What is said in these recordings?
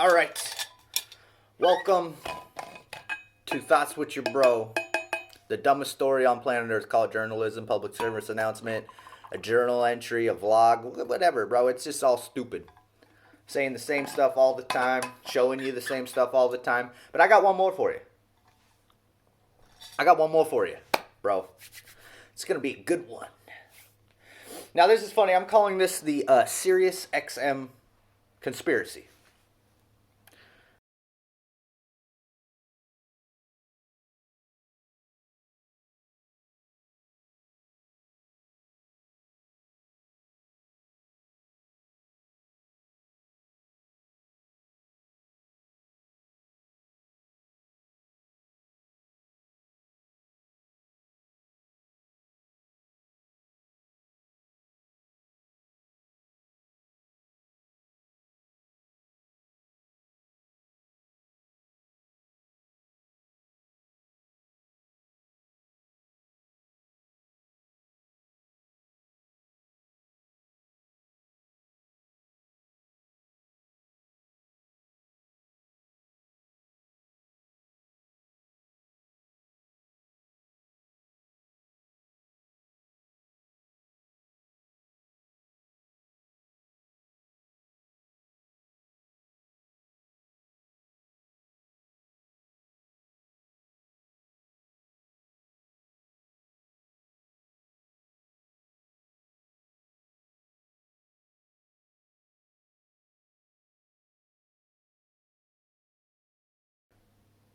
All right. Welcome to Thoughts with Your Bro. The dumbest story on planet Earth called journalism, public service announcement, a journal entry, a vlog, whatever, bro. It's just all stupid. Saying the same stuff all the time, showing you the same stuff all the time. But I got one more for you. Bro. It's going to be a good one. Now, this is funny. I'm calling this the Sirius XM conspiracy.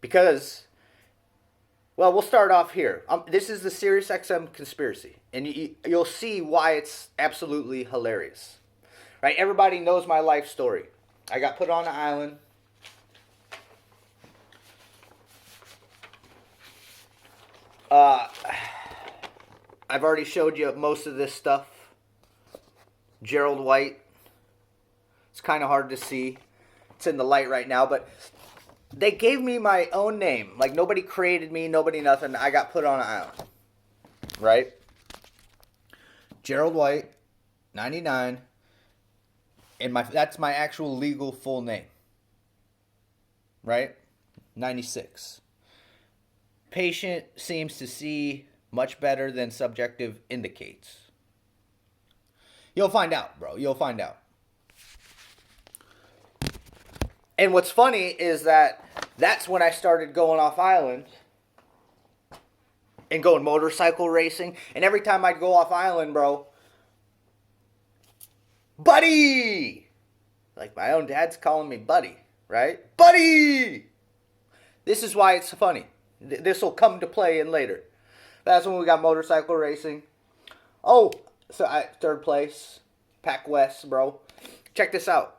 Because, well, we'll start off here. This is the Sirius XM conspiracy. And you'll see why it's absolutely hilarious. Right? Everybody knows my life story. I got put on an island. I've already showed you most of this stuff. Gerald White. It's kind of hard to see. It's in the light right now, but they gave me my own name. Like, nobody created me, nobody nothing. I got put on an island. Right? Gerald White, 99. And that's my actual legal full name. Right? 96. Patient seems to see much better than subjective indicates. You'll find out, bro. You'll find out. And what's funny is that's when I started going off island and going motorcycle racing. And every time I'd go off island, bro, buddy! Like my own dad's calling me buddy, right? Buddy! This is why it's funny. This will come to play in later. That's when we got motorcycle racing. Oh, so third place, Pac West, bro. Check this out.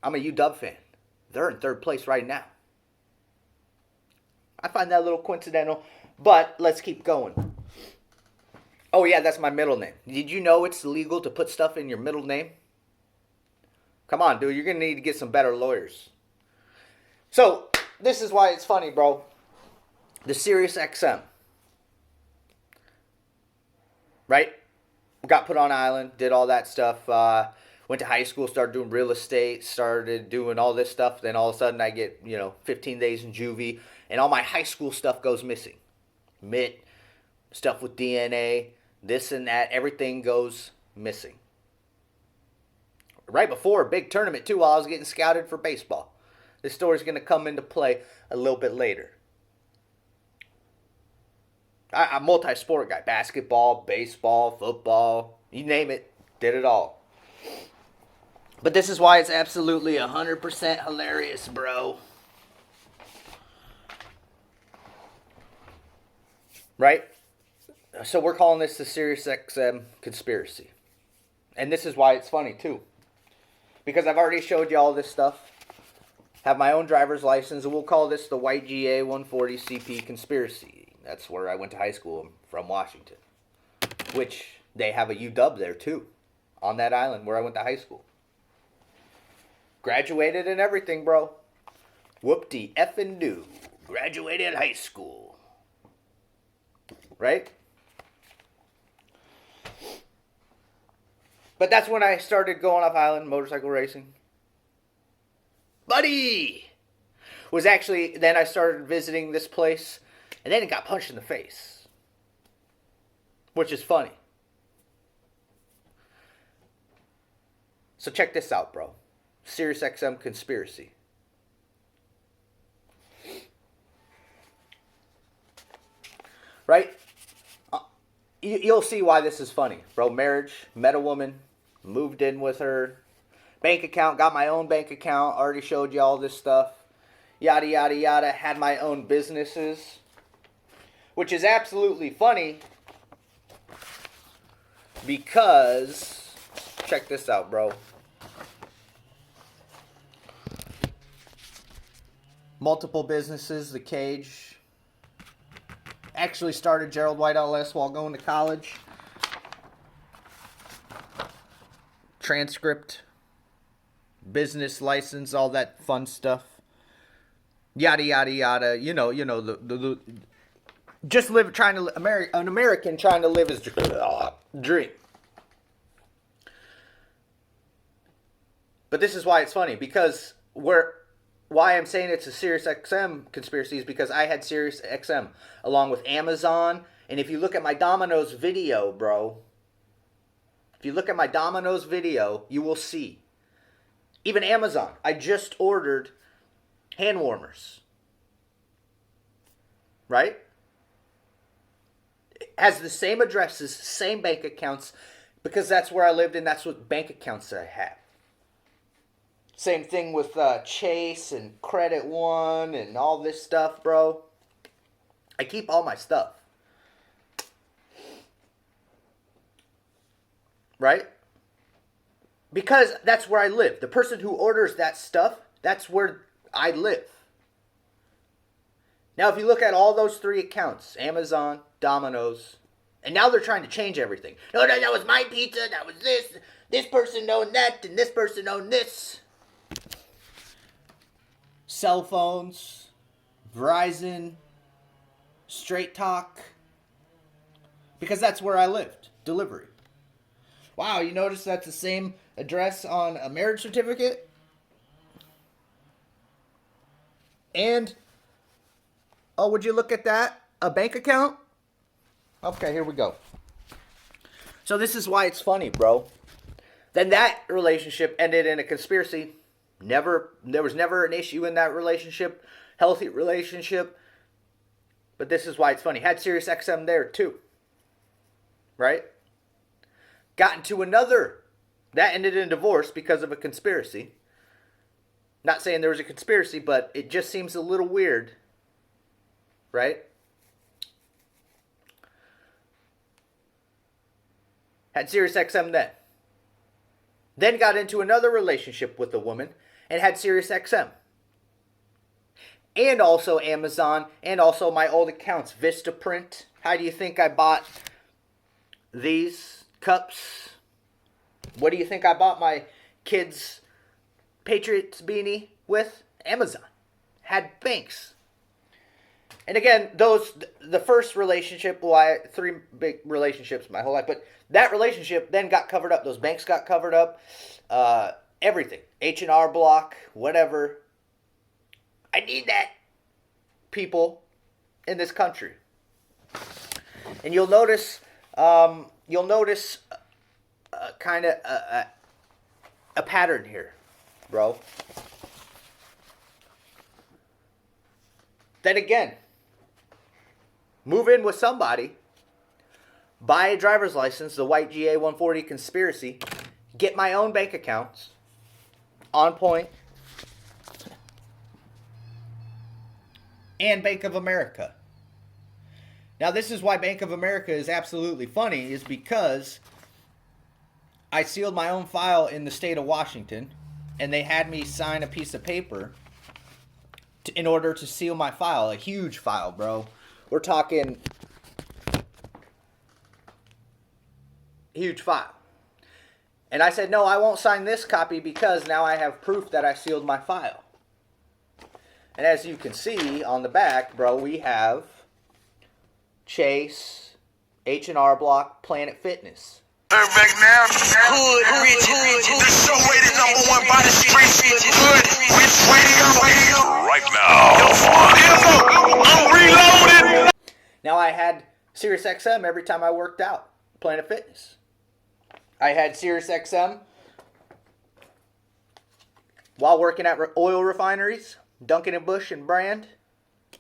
I'm a UW fan. They're in third place right now. I find that a little coincidental, but let's keep going. Oh yeah, that's my middle name. Did you know it's illegal to put stuff in your middle name? Come on, dude. You're going to need to get some better lawyers. So, this is why it's funny, bro. The Sirius XM. Right? Got put on an island, did all that stuff. Went to high school, started doing real estate, started doing all this stuff. Then all of a sudden I get, 15 days in juvie. And all my high school stuff goes missing. MIT, stuff with DNA, this and that. Everything goes missing. Right before a big tournament, too, while I was getting scouted for baseball. This story's going to come into play a little bit later. I'm a multi-sport guy. Basketball, baseball, football, you name it, did it all. But this is why it's absolutely 100% hilarious, bro. Right? So we're calling this the Sirius XM conspiracy. And this is why it's funny, too. Because I've already showed you all this stuff. Have my own driver's license, and we'll call this the White GA 140 CP conspiracy. That's where I went to high school. I'm from Washington. Which, they have a UW there, too. On that island where I went to high school. Graduated and everything, bro. Whoop-de effing do. Graduated high school. Right? But that's when I started going off island motorcycle racing. buddy. Was actually, then I started visiting this place, and then it got punched in the face. Which is funny. So check this out, bro. Sirius XM conspiracy. Right? You'll see why this is funny, bro. Marriage, met a woman, moved in with her. Bank account, got my own bank account. Already showed you all this stuff. Yada, yada, yada. Had my own businesses. Which is absolutely funny. Because, check this out, bro. Multiple businesses, The Cage. Actually started Gerald White LS while going to college. Transcript. Business license, all that fun stuff. Yada, yada, yada. You know, the just live, trying to, an American trying to live his dream. But this is why it's funny, because why I'm saying it's a Sirius XM conspiracy is because I had Sirius XM along with Amazon. And if you look at my Domino's video, bro, if you look at my Domino's video, you will see. Even Amazon, I just ordered hand warmers. Right? It has the same addresses, same bank accounts, because that's where I lived and that's what bank accounts I have. Same thing with Chase and Credit One and all this stuff, bro. I keep all my stuff. Right? Because that's where I live. The person who orders that stuff, that's where I live. Now, if you look at all those three accounts, Amazon, Domino's, and now they're trying to change everything. No, that was my pizza, that was this. This person owned that, and this person owned this. Cell phones, Verizon, Straight Talk. Because that's where I lived. Delivery. Wow, you notice that's the same address on a marriage certificate? And, oh, would you look at that? A bank account? Okay, here we go. So this is why it's funny, bro. Then that relationship ended in a conspiracy. There was never an issue in that relationship. Healthy relationship. But this is why it's funny. Had Sirius XM there too. Right? Got into another. That ended in divorce because of a conspiracy. Not saying there was a conspiracy, but it just seems a little weird. Right? Had Sirius XM then. Then got into another relationship with a woman and had Sirius XM. And also Amazon and also my old accounts, Vistaprint. How do you think I bought these cups? What do you think I bought my kids' Patriots beanie with? Amazon. Had banks. And again, the first relationship, well, I had 3 big relationships my whole life, but that relationship then got covered up. Those banks got covered up. Everything. H&R Block, whatever. I need that, people in this country. And you'll notice kind of a pattern here, bro. Then again, move in with somebody, buy a driver's license, the white GA 140 conspiracy, get my own bank accounts, on point, and Bank of America. Now, this is why Bank of America is absolutely funny, is because I sealed my own file in the state of Washington, and they had me sign a piece of paper in order to seal my file. A huge file, bro. We're talking huge file. And I said, no, I won't sign this copy because now I have proof that I sealed my file. And as you can see on the back, bro, we have Chase, H&R Block, Planet Fitness. Back now, hood, rich, the show rated #1 by the streets. Hood, rich, why I had Sirius XM every time I worked out, Planet Fitness. I had Sirius XM while working at oil refineries, Duncan and Bush and Brand,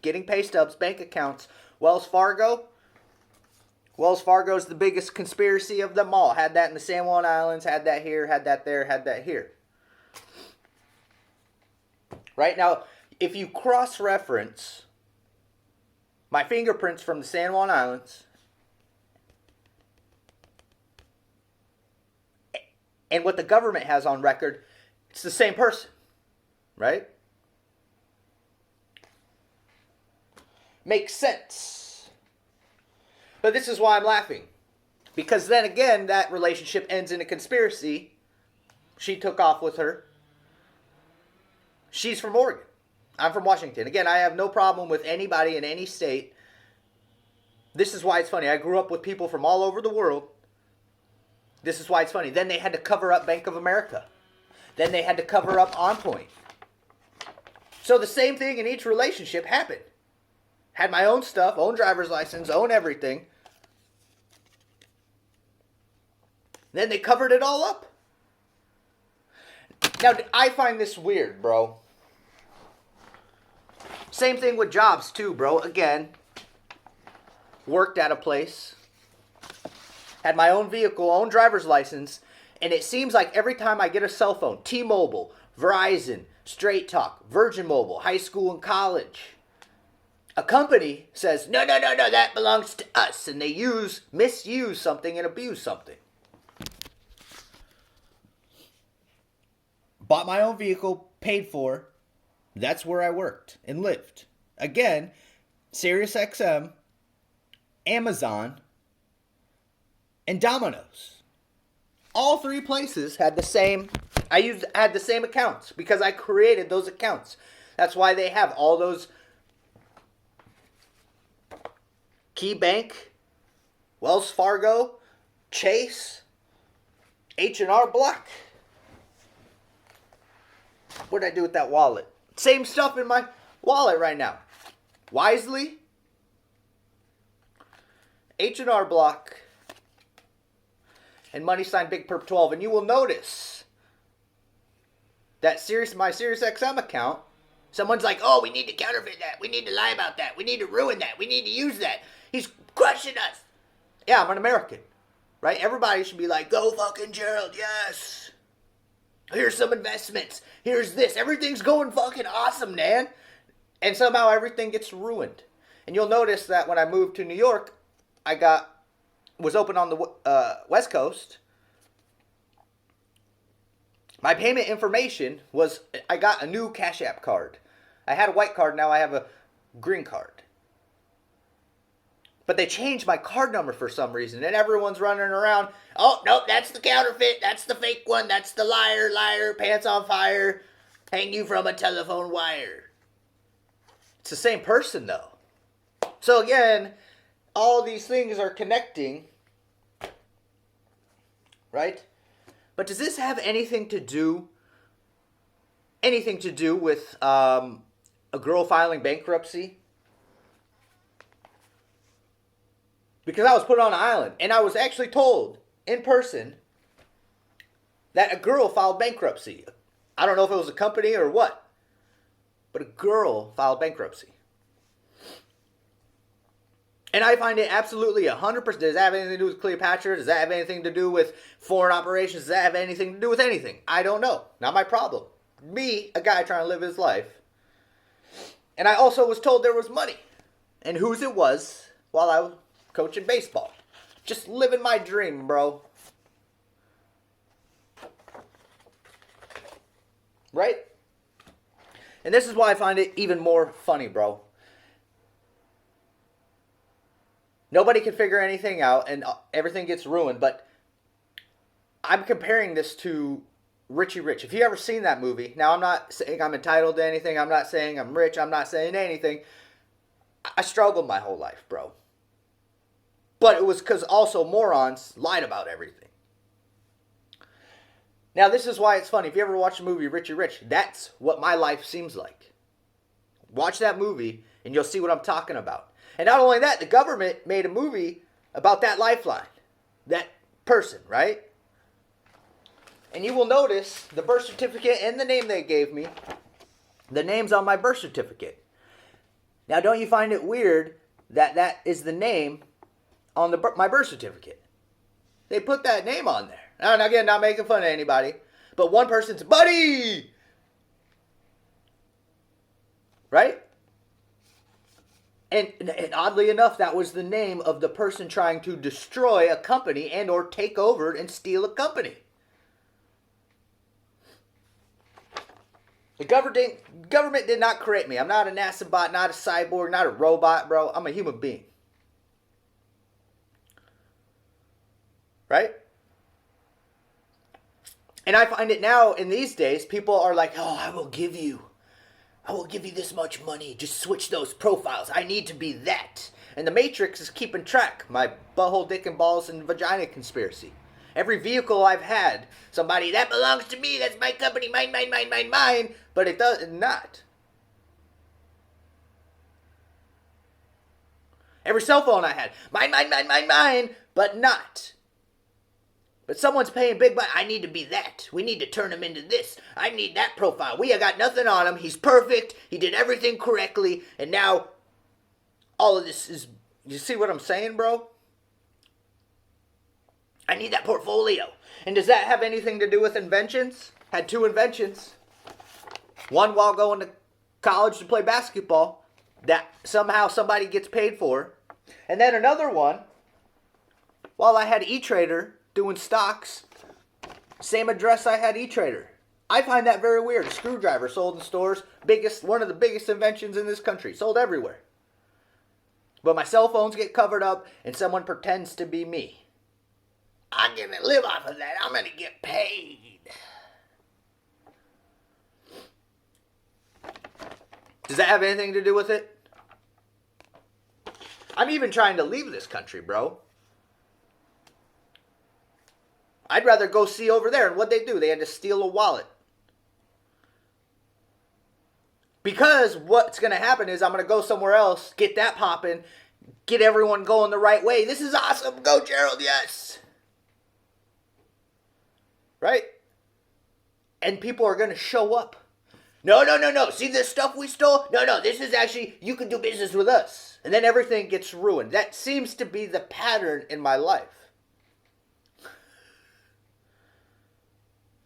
getting pay stubs, bank accounts. Wells Fargo is the biggest conspiracy of them all. Had that in the San Juan Islands, had that here, had that there, had that here. Right now, if you cross-reference my fingerprints from the San Juan Islands and what the government has on record, it's the same person, right? Makes sense. But this is why I'm laughing. Because then again, that relationship ends in a conspiracy. She took off with her. She's from Oregon. I'm from Washington. Again, I have no problem with anybody in any state. This is why it's funny. I grew up with people from all over the world. This is why it's funny. Then they had to cover up Bank of America. Then they had to cover up On Point. So the same thing in each relationship happened. Had my own stuff, own driver's license, own everything. Then they covered it all up. Now, I find this weird, bro. Same thing with jobs, too, bro. Again, worked at a place. Had my own vehicle, own driver's license. And it seems like every time I get a cell phone, T-Mobile, Verizon, Straight Talk, Virgin Mobile, high school and college, a company says, no, that belongs to us. And they misuse something and abuse something. Bought my own vehicle, paid for. That's where I worked and lived. Again, Sirius XM, Amazon, and Domino's. All three places had the same. Had the same accounts because I created those accounts. That's why they have all those Key Bank, Wells Fargo, Chase, H&R Block. What did I do with that wallet? Same stuff in my wallet right now. Wisely, H&R Block, and money sign Big Perp 12. And you will notice that my Sirius XM account, someone's like, oh, we need to counterfeit that. We need to lie about that. We need to ruin that. We need to use that. He's crushing us. Yeah, I'm an American, right? Everybody should be like, go fucking Gerald, yes. Here's some investments. Here's this. Everything's going fucking awesome, man. And somehow everything gets ruined. And you'll notice that when I moved to New York, was open on the West Coast. My payment information was, I got a new Cash App card. I had a white card, now I have a green card. But they changed my card number for some reason, and everyone's running around, oh, nope, that's the counterfeit, that's the fake one, that's the liar, pants on fire, hang you from a telephone wire. It's the same person, though. So again, all these things are connecting, right? But does this have anything to do with a girl filing bankruptcy? Because I was put on an island, and I was actually told in person that a girl filed bankruptcy. I don't know if it was a company or what, but a girl filed bankruptcy. And I find it absolutely 100%. Does that have anything to do with Cleopatra? Does that have anything to do with foreign operations? Does that have anything to do with anything? I don't know. Not my problem. Me, a guy trying to live his life. And I also was told there was money. And whose it was while I was coaching baseball. Just living my dream, bro. Right? And this is why I find it even more funny, bro. Nobody can figure anything out and everything gets ruined, but I'm comparing this to Richie Rich. If you ever seen that movie, now I'm not saying I'm entitled to anything, I'm not saying I'm rich, I'm not saying anything. I struggled my whole life, bro. But it was because also morons lied about everything. Now this is why it's funny. If you ever watch the movie Richie Rich, that's what my life seems like. Watch that movie and you'll see what I'm talking about. And not only that, the government made a movie about that lifeline, that person, right? And you will notice the birth certificate and the name they gave me, the name's on my birth certificate. Now, don't you find it weird that that is the name on my birth certificate? They put that name on there. And again, not making fun of anybody, but one person's buddy, right? And oddly enough, that was the name of the person trying to destroy a company and or take over and steal a company. The government did not create me. I'm not a NASA bot, not a cyborg, not a robot, bro. I'm a human being. Right? And I find it now in these days, people are like, oh, I will give you this much money. Just switch those profiles. I need to be that. And the Matrix is keeping track. My butthole, dick, and balls and vagina conspiracy. Every vehicle I've had, somebody, that belongs to me. That's my company. Mine, mine, mine, mine, mine. But it does not. Every cell phone I had, mine, mine, mine, mine, mine, but not. But someone's paying big money. I need to be that. We need to turn him into this. I need that profile. We have got nothing on him. He's perfect. He did everything correctly. And now all of this is... You see what I'm saying, bro? I need that portfolio. And does that have anything to do with inventions? Had 2 inventions. One while going to college to play basketball. That somehow somebody gets paid for. And then another one while I had E-Trader doing stocks, same address I had E-Trader. I find that very weird. A screwdriver sold in stores, one of the biggest inventions in this country, sold everywhere. But my cell phones get covered up and someone pretends to be me. I'm gonna live off of that. I'm gonna get paid. Does that have anything to do with it? I'm even trying to leave this country, bro. I'd rather go see over there. And what'd they do? They had to steal a wallet. Because what's going to happen is I'm going to go somewhere else, get that popping, get everyone going the right way. This is awesome. Go, Gerald. Yes. Right? And people are going to show up. No, no, no, no. See this stuff we stole? No, no. This is actually, you can do business with us. And then everything gets ruined. That seems to be the pattern in my life.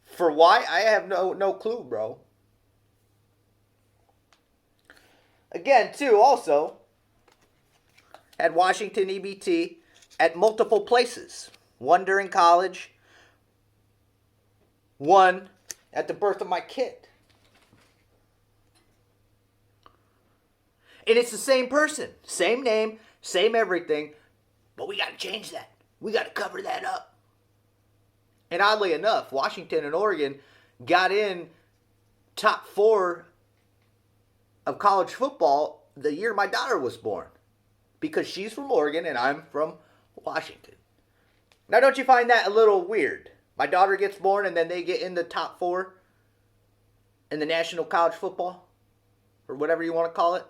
For why? I have no clue, bro. Again, too, also, had Washington EBT at multiple places. One during college, one at the birth of my kid. And it's the same person, same name, same everything, but we got to change that. We got to cover that up. And oddly enough, Washington and Oregon got in top 4 of college football the year my daughter was born. Because she's from Oregon and I'm from Washington. Now, don't you find that a little weird? My daughter gets born and then they get in the top 4 in the national college football? Or whatever you want to call it?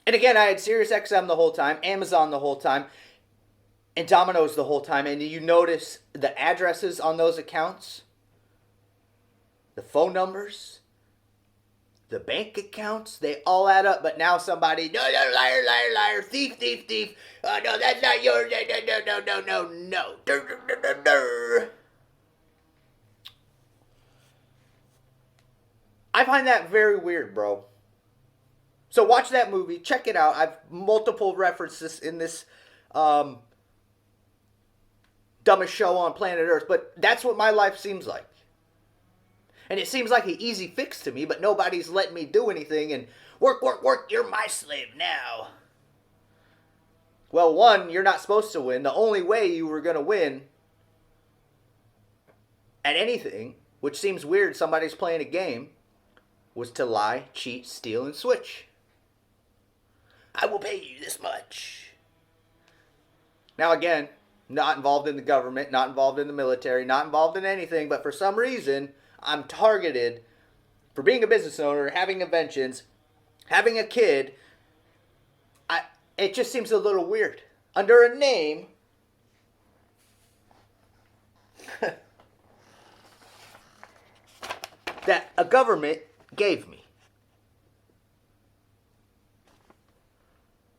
And again, I had Sirius XM the whole time, Amazon the whole time, and Domino's the whole time. And you notice the addresses on those accounts, the phone numbers, the bank accounts, they all add up. But now somebody, no, no, liar, liar, liar, thief, thief, thief. Oh, no, that's not yours. No, no, no, no, no, no. Dur, dur, dur, dur. I find that very weird, bro. So watch that movie. Check it out. I've multiple references in this dumbest show on planet Earth. But that's what my life seems like. And it seems like an easy fix to me, but nobody's letting me do anything. And work, work, work. You're my slave now. Well, one, you're not supposed to win. The only way you were going to win at anything, which seems weird, somebody's playing a game, was to lie, cheat, steal, and switch. I will pay you this much. Now again, not involved in the government, not involved in the military, not involved in anything, but for some reason, I'm targeted for being a business owner, having inventions, having a kid. It just seems a little weird. Under a name that a government gave me.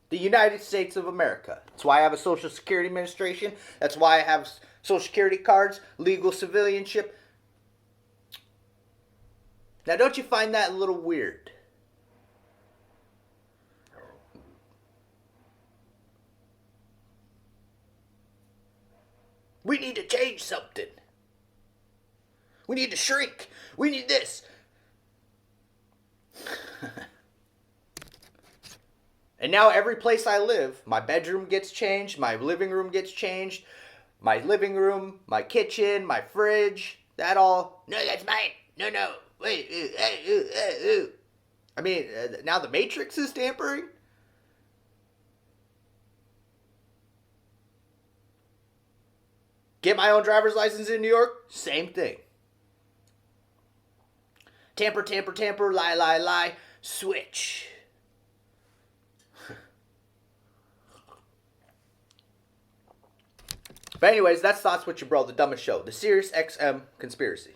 The United States of America. That's why I have a Social Security Administration. That's why I have Social Security cards, legal civilianship. Now, don't you find that a little weird? We need to change something. We need to shrink. We need this. And now every place I live, my bedroom gets changed, my living room gets changed, my living room, my kitchen, my fridge, that all. No, that's mine. No. Wait. I mean, now the Matrix is tampering? Get my own driver's license in New York? Same thing. Tamper, lie, switch. But anyways, that's Thoughts with Your Bro, the dumbest show. The Sirius XM conspiracy.